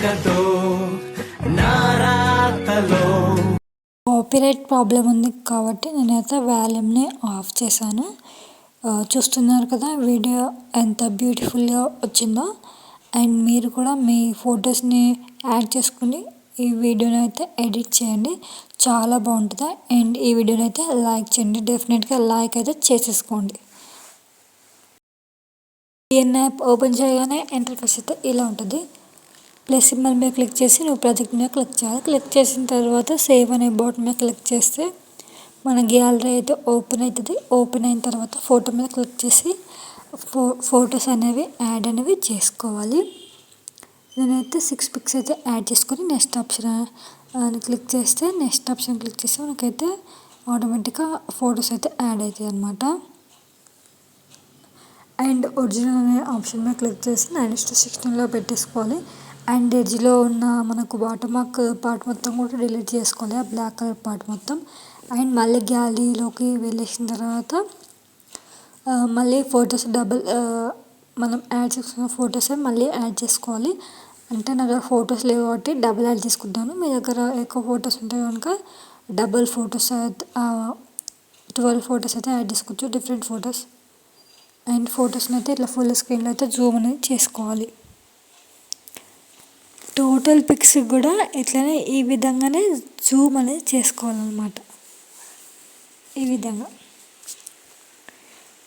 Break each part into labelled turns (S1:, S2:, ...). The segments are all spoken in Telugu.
S1: రాకతో నారాతలో
S2: కాపీరైట్ ప్రాబ్లం ఉంది కాబట్టి నేనైతే వాల్యూమ్ని ఆఫ్ చేశాను. చూస్తున్నారు కదా వీడియో ఎంత బ్యూటిఫుల్గా వచ్చిందో. అండ్ మీరు కూడా మీ ఫొటోస్ని యాడ్ చేసుకుని ఈ వీడియోని అయితే ఎడిట్ చేయండి, చాలా బాగుంటుంది. అండ్ ఈ వీడియోని అయితే లైక్ చేయండి, డెఫినెట్గా లైక్ అయితే చేసేసుకోండి. పిఎన్ యాప్ ఓపెన్ చేయగానే ఇంటర్ఫేస్ అయితే ఇలా ఉంటుంది. ప్లస్ సింబల్ మీద క్లిక్ చేసి నువ్వు ప్రాజెక్ట్ మీద క్లిక్ చేయాలి. క్లిక్ చేసిన తర్వాత సేవ్ అనే బటన్ మీద క్లిక్ చేస్తే మన గ్యాలరీ అయితే ఓపెన్ అవుతుంది. ఓపెన్ అయిన తర్వాత ఫోటో మీద క్లిక్ చేసి ఫొటోస్ అనేవి యాడ్ అనేవి చేసుకోవాలి. నేనైతే 6 పిక్స్ అయితే యాడ్ చేసుకొని నెక్స్ట్ ఆప్షన్ అని క్లిక్ చేస్తే మనకైతే ఆటోమేటిక్గా ఫొటోస్ అయితే యాడ్ అవుతాయి అన్నమాట. అండ్ ఒరిజినల్ అనే ఆప్షన్ మీద క్లిక్ చేసి 9:16లో పెట్టేసుకోవాలి. అండ్ ఎడ్జ్లో ఉన్న మనకు వాటర్ మార్క్ పార్ట్ మొత్తం కూడా డిలీట్ చేసుకోవాలి, ఆ బ్లాక్ కలర్ పార్ట్ మొత్తం. అండ్ మళ్ళీ గ్యాలరీలోకి వెళ్ళేసిన తర్వాత మళ్ళీ ఫొటోస్ మనం యాడ్ చేసుకున్న ఫొటోస్ మళ్ళీ యాడ్ చేసుకోవాలి. అంటే నా దగ్గర ఫొటోస్ లేవు కాబట్టి డబుల్ యాడ్ చేసుకుంటాను. మీ దగ్గర ఎక్కువ ఫొటోస్ ఉంటే కనుక డబుల్ ఫొటోస్ 12 ఫొటోస్ అయితే యాడ్ చేసుకోవచ్చు, డిఫరెంట్ ఫొటోస్. అండ్ ఫొటోస్ని అయితే ఇట్లా ఫుల్ స్క్రీన్లో అయితే జూమ్ అనేది చేసుకోవాలి. టోటల్ పిక్స్ కూడా ఇట్లనే ఈ విధంగానే జూమ్ అనేది చేసుకోవాలన్నమాట. ఈ విధంగా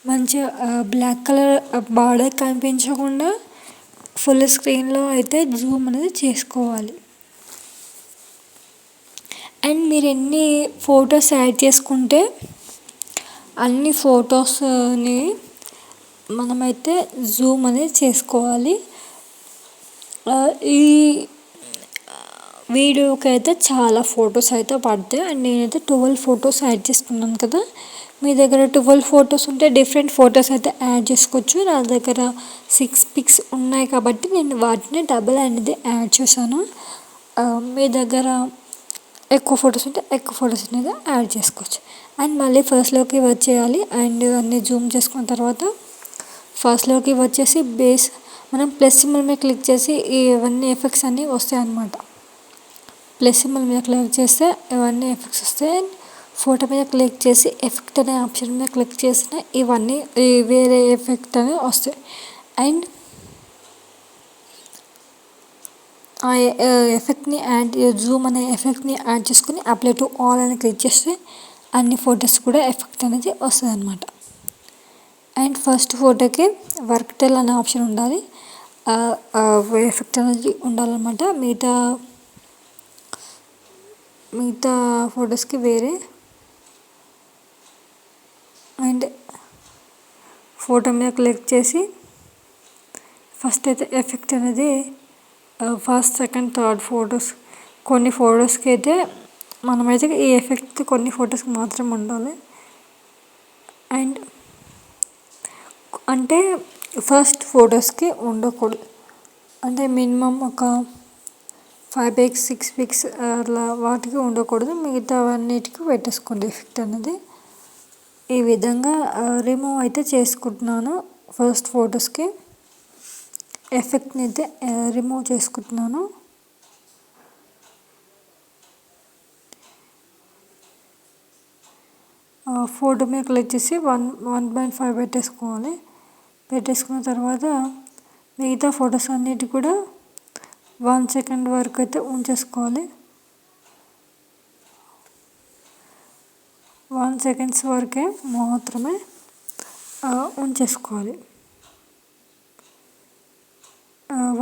S2: మంచిగా బ్లాక్ కలర్ బార్డర్ కనిపించకుండా ఫుల్ స్క్రీన్లో అయితే జూమ్ అనేది చేసుకోవాలి. అండ్ మీరు ఎన్ని ఫొటోస్ యాడ్ చేసుకుంటే అన్ని ఫొటోస్ని మనమైతే జూమ్ అనేది చేసుకోవాలి. ఈ వీడియోకి అయితే చాలా ఫొటోస్ అయితే పడతాయి. అండ్ నేనైతే 12 ఫొటోస్ యాడ్ చేసుకున్నాను కదా. మీ దగ్గర 12 ఫొటోస్ ఉంటే డిఫరెంట్ ఫొటోస్ అయితే యాడ్ చేసుకోవచ్చు. నా దగ్గర 6 పిక్స్ ఉన్నాయి కాబట్టి నేను వాటిని డబుల్ అనేది యాడ్ చేశాను. మీ దగ్గర ఎక్కువ ఫొటోస్ ఉంటే ఎక్కువ ఫొటోస్ అనేది యాడ్ చేసుకోవచ్చు. అండ్ మళ్ళీ ఫస్ట్లోకి వచ్చేయాలి. అండ్ అన్నీ జూమ్ చేసుకున్న తర్వాత ఫస్ట్లోకి వచ్చేసి బేస్ మనం ప్లస్ సింబల్ మీద క్లిక్ చేసి ఇవన్నీ ఎఫెక్ట్స్ అన్నీ వస్తాయి అన్నమాట. ప్లస్ సింబల్ మీద క్లిక్ చేస్తే ఇవన్నీ ఎఫెక్ట్స్ వస్తాయి. ఫోటో మీద క్లిక్ చేసి ఎఫెక్ట్ అనే ఆప్షన్ మీద క్లిక్ చేసిన ఇవన్నీ వేరే ఎఫెక్ట్ అనేవి వస్తాయి. అండ్ ఆ ఎఫెక్ట్ని జూమ్ అనే ఎఫెక్ట్ని యాడ్ చేసుకుని అప్లై టు ఆల్ అని క్లిక్ చేస్తే అన్ని ఫొటోస్ కూడా ఎఫెక్ట్ అనేది వస్తుంది అన్నమాట. అండ్ ఫస్ట్ ఫోటోకి వర్క్ టెల్ అనే ఆప్షన్ ఉండాలి, ఎఫెక్ట్ అనేది ఉండాలన్నమాట. మిగతా ఫొటోస్కి వేరే. అండ్ ఫోటో మీద క్లిక్ చేసి ఫస్ట్ అయితే ఎఫెక్ట్ అనేది ఫస్ట్, సెకండ్, థర్డ్ ఫొటోస్ కొన్ని ఫొటోస్కి అయితే మనమైతే ఈ ఎఫెక్ట్ కొన్ని ఫొటోస్కి మాత్రం ఉండాలి. అండ్ అంటే ఫస్ట్ ఫొటోస్కి ఉండకూడదు, అంటే మినిమం ఒక 5 పిక్స్ 6 పిక్స్ అలా వాటికి ఉండకూడదు. మిగతా అన్నిటికీ పెట్టేసుకోండి ఎఫెక్ట్ అనేది. ఈ విధంగా రిమూవ్ అయితే చేసుకుంటున్నాను. ఫస్ట్ ఫొటోస్కి ఎఫెక్ట్ని అయితే రిమూవ్ చేసుకుంటున్నాను. ఫోటో మీద క్లిక్ చేసి 1.5 పెట్టేసుకోవాలి. పెట్టేసుకున్న తర్వాత మిగతా ఫొటోస్ అన్నిటి కూడా 1 సెకండ్ వరకు అయితే ఉంచేసుకోవాలి. 1 సెకండ్స్ వరకే మాత్రమే ఉంచేసుకోవాలి.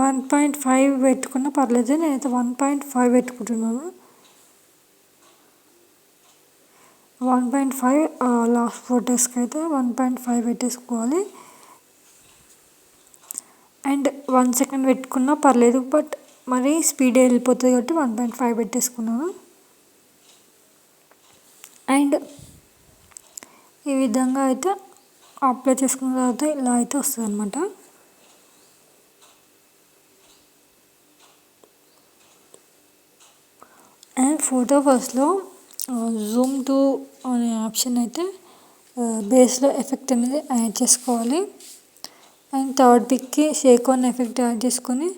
S2: 1.5 పెట్టుకున్నా పర్లేదు, నేనైతే 1.5 పెట్టుకుంటున్నాను. 1.5 లాస్ట్ ఫొటోస్కి అయితే 1.5 పెట్టేసుకోవాలి. అండ్ 1 సెకండ్ పెట్టుకున్నా పర్లేదు, బట్ మరీ స్పీడ్ వెళ్ళిపోతుంది కాబట్టి 1.5 పెట్టేసుకున్నాను. అండ్ ఈ విధంగా అయితే అప్లై చేసుకున్న తర్వాత ఇలా అయితే వస్తుంది అన్నమాట. అండ్ ఫోటో ఫస్ట్లో జూమ్ టు అనే ఆప్షన్ అయితే బేస్లో ఎఫెక్ట్ అనేది యాడ్ చేసుకోవాలి. అండ్ థర్డ్ పిక్కి షేక్ ఆన్ ఎఫెక్ట్ యాడ్ చేసుకొని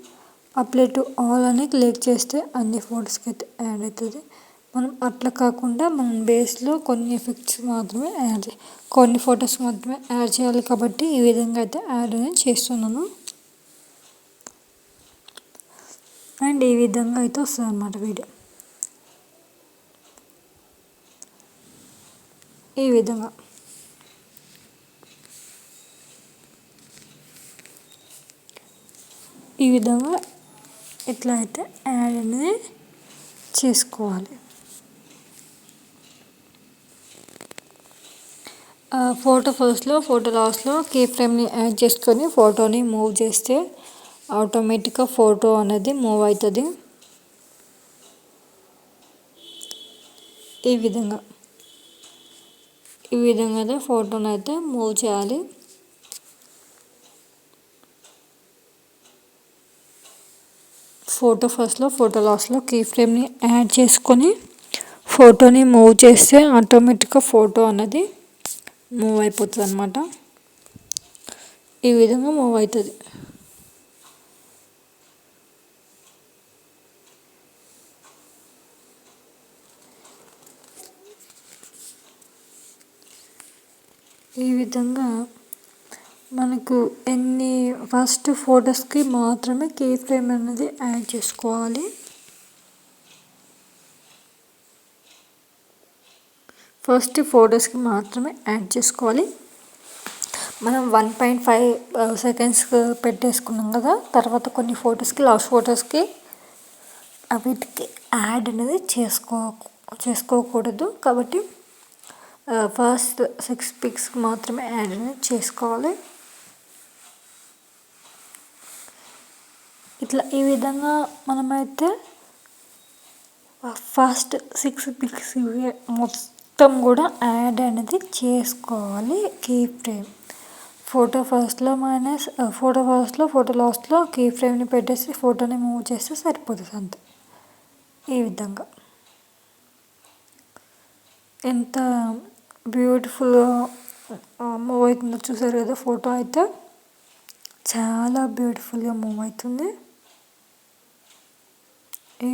S2: అప్లై టు ఆల్ అని క్లిక్ చేస్తే అన్ని ఫొటోస్కి అయితే యాడ్ అవుతుంది. మనం అట్లా కాకుండా మనం బేస్లో కొన్ని ఎఫెక్ట్స్ మాత్రమే కొన్ని ఫొటోస్ మాత్రమే యాడ్ చేయాలి కాబట్టి ఈ విధంగా అయితే యాడ్ అనేది చేస్తున్నాను. అండ్ ఈ విధంగా అయితే వస్తుంది అన్నమాట వీడియో. ఈ విధంగా ఇట్లా అయితే యాడ్ అనేది చేసుకోవాలి. ఫోటో ఫస్ట్లో ఫోటో లాస్ట్లో కీ ఫ్రేమ్ని యాడ్ చేసుకొని ఫోటోని మూవ్ చేస్తే ఆటోమేటిక్గా ఫోటో అనేది మూవ్ అవుతుంది. ఈ విధంగా అయితే ఫోటోని అయితే మూవ్ చేయాలి. ఫోటో ఫస్ట్లో ఫోటో లాస్ట్లో కీ ఫ్రేమ్ని యాడ్ చేసుకొని ఫోటోని మూవ్ చేస్తే ఆటోమేటిక్గా ఫోటో అనేది మూవ్ అయిపోతుంది అన్నమాట. ఈ విధంగా మూవ్ అవుతుంది. ఈ విధంగా మనకు ఫస్ట్ ఫొటోస్కి మాత్రమే కీ ఫ్రేమ్ అనేది యాడ్ చేసుకోవాలి. ఫస్ట్ ఫొటోస్కి మాత్రమే యాడ్ చేసుకోవాలి. మనం 1.5 సెకండ్స్ పెట్టేసుకున్నాం కదా, తర్వాత కొన్ని ఫొటోస్కి లాస్ట్ ఫొటోస్కి వీటికి యాడ్ అనేది చేసుకోకూడదు. కాబట్టి ఫస్ట్ 6 పిక్స్కి మాత్రమే యాడ్ అనేది చేసుకోవాలి. ఈ విధంగా మనమైతే ఫస్ట్ 6 పిక్స్ మొత్తం కూడా యాడ్ అనేది చేసుకోవాలి. కీ ఫ్రేమ్ ఫోటో ఫస్ట్లో ఫోటో లాస్ట్లో కీ ఫ్రేమ్ని పెట్టేసి ఫోటోని మూవ్ చేస్తే సరిపోతుంది అంతే. ఈ విధంగా ఎంత బ్యూటిఫుల్గా మూవ్ అవుతుందో చూసారు కదా. ఫోటో అయితే చాలా బ్యూటిఫుల్గా మూవ్ అవుతుంది. ఈ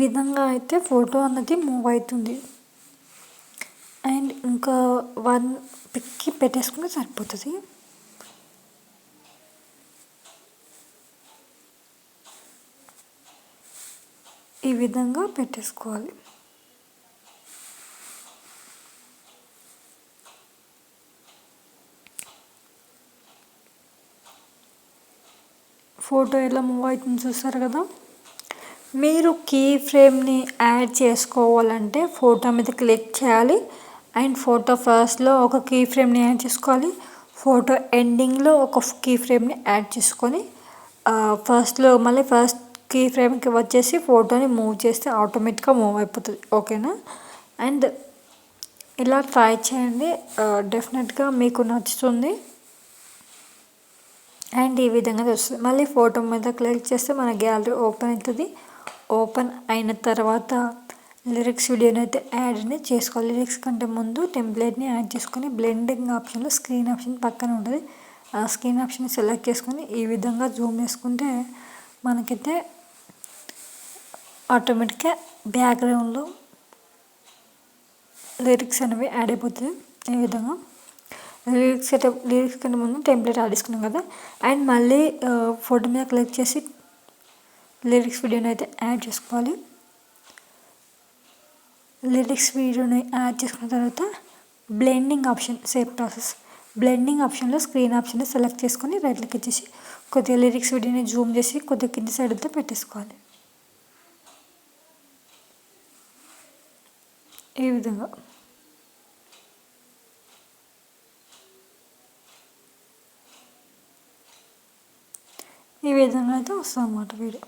S2: విధంగా అయితే ఫోటో అన్నది మూవ్ అవుతుంది. అండ్ ఇంకా 1 పిక్కి పెట్టేసుకుంటే సరిపోతుంది. ఈ విధంగా పెట్టేసుకోవాలి. ఫోటో ఎలా మూవ్ అవుతుంది చూస్తారు కదా. మీరు కీ ఫ్రేమ్ని యాడ్ చేసుకోవాలంటే ఫోటో మీద క్లిక్ చేయాలి. అండ్ ఫోటో ఫస్ట్లో ఒక కీ ఫ్రేమ్ని యాడ్ చేసుకోవాలి. ఫోటో ఎండింగ్లో ఒక కీ ఫ్రేమ్ని యాడ్ చేసుకొని ఫస్ట్ కీ ఫ్రేమ్కి వచ్చేసి ఫోటోని మూవ్ చేస్తే ఆటోమేటిక్గా మూవ్ అయిపోతుంది. ఓకేనా. అండ్ ఇలా ట్రై చేయండి, డెఫినెట్గా మీకు నచ్చుతుంది. అండ్ ఈ విధంగా వస్తుంది. మళ్ళీ ఫోటో మీద క్లిక్ చేస్తే మన గ్యాలరీ ఓపెన్ అవుతుంది. ఓపెన్ అయిన తర్వాత లిరిక్స్ వీడియోని అయితే యాడ్ అనేది చేసుకోవాలి. లిరిక్స్ కంటే ముందు టెంప్లెట్ని యాడ్ చేసుకొని బ్లెండింగ్ ఆప్షన్లో స్క్రీన్ ఆప్షన్ పక్కన ఉంటుంది. ఆ స్క్రీన్ ఆప్షన్ సెలెక్ట్ చేసుకొని ఈ విధంగా జూమ్ చేసుకుంటే మనకైతే ఆటోమేటిక్గా బ్యాక్గ్రౌండ్లో లిరిక్స్ అనేవి యాడ్ అయిపోతుంది. ఈ విధంగా లిరిక్స్ కంటే ముందు టెంప్లెట్ యాడ్ చేసుకున్నాం కదా. అండ్ మళ్ళీ ఫోటో మీద క్లిక్ చేసి లిరిక్స్ వీడియోని అయితే యాడ్ చేసుకోవాలి. లిరిక్స్ వీడియోని యాడ్ చేసుకున్న తర్వాత blending option same process. Blending ఆప్షన్లో స్క్రీన్ ఆప్షన్ సెలెక్ట్ చేసుకొని రైట్ క్లిక్ చేసి కొద్దిగా లిరిక్స్ వీడియోని జూమ్ చేసి కొద్దిగా కింది సైడ్ అయితే పెట్టేసుకోవాలి. ఈ విధంగా అయితే వస్తుంది అన్నమాట వీడియో.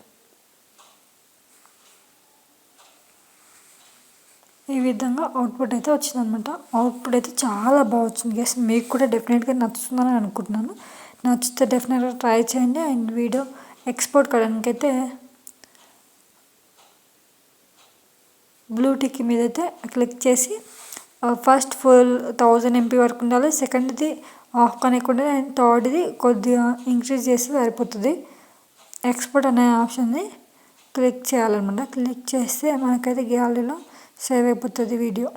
S2: ఈ విధంగా అవుట్పుట్ అయితే వచ్చిందనమాట. అవుట్పుట్ అయితే చాలా బాగా వచ్చింది గైస్. మీకు కూడా డెఫినెట్గా నచ్చుతుందని అనుకుంటున్నాను. నచ్చితే డెఫినెట్గా ట్రై చేయండి. అండ్ వీడియో ఎక్స్పోర్ట్ కావడానికి అయితే బ్లూ టిక్ మీద అయితే క్లిక్ చేసి ఫస్ట్ ఫుల్ 1000 MB వరకు ఉండాలి, సెకండ్ది ఆఫ్ కనెక్ట్ అండ్ థర్డ్ది కొద్దిగా ఇంక్రీజ్ చేస్తే సరిపోతుంది. ఎక్స్పోర్ట్ అనే ఆప్షన్ని క్లిక్ చేయాలన్నమాట. క్లిక్ చేస్తే మనకైతే గ్యాలరీలో సేవ్ అయిపోతుంది వీడియో.